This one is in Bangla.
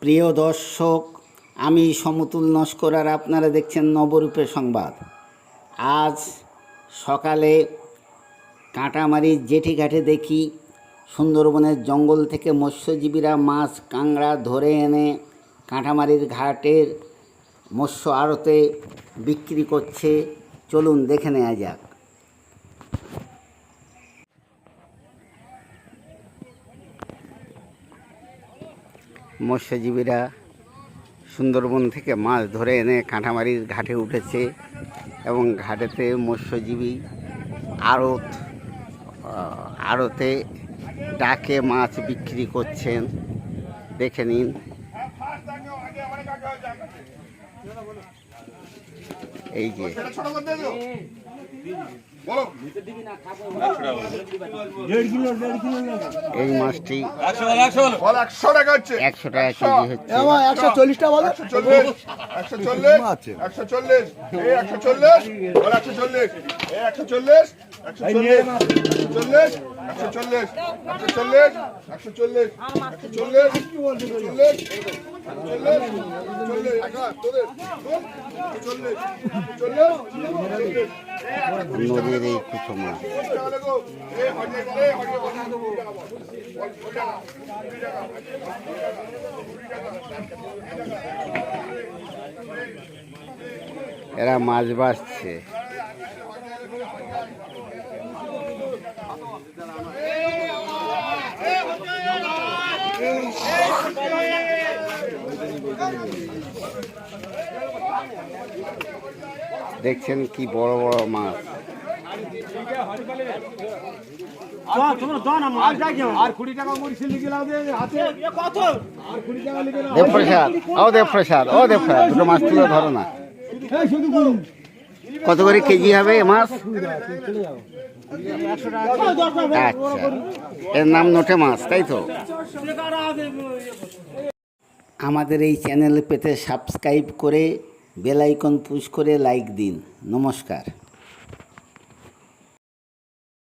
প্রিয় দর্শক, আমি সমতুল নস্কর আর আপনারা দেখছেন নবরূপের সংবাদ। আজ সকালে কাঁটামারির জেঠিঘাটে দেখি সুন্দরবনের জঙ্গল থেকে মৎস্যজীবীরা মাছ কাঁংড়া ধরে এনে কাঁটামারির ঘাটের মৎস্য আড়তে বিক্রি করছে। চলুন দেখে নেওয়া যাক। মৎস্যজীবীরা সুন্দরবন থেকে মাছ ধরে এনে কাঁটামারির ঘাটে উঠেছে এবং ঘাটেতে মৎস্যজীবী আড়তে ডাকে মাছ বিক্রি করছেন। দেখে নিন। এই যে এই মাছটি 100 টাকা কেজি হচ্ছে। 140 টাকা বলো, 140 140 এই 140 বল 140 এই 140 140 140 140 140 140 নদীর এই কুচো মাছ। এরা মাছ বাছছে। দেখছেন কি বড় বড় মাছ। দেবপ্রসাদ দুটো মাছ তুলে ধরো না। কত করে কেজি হবে এ মাছ? আচ্ছা, এর নাম নোটে মাছ, তাই তো? আমাদের এই চ্যানেল পেতে সাবস্ক্রাইব করে বেল আইকন পুশ করে লাইক দিন। নমস্কার।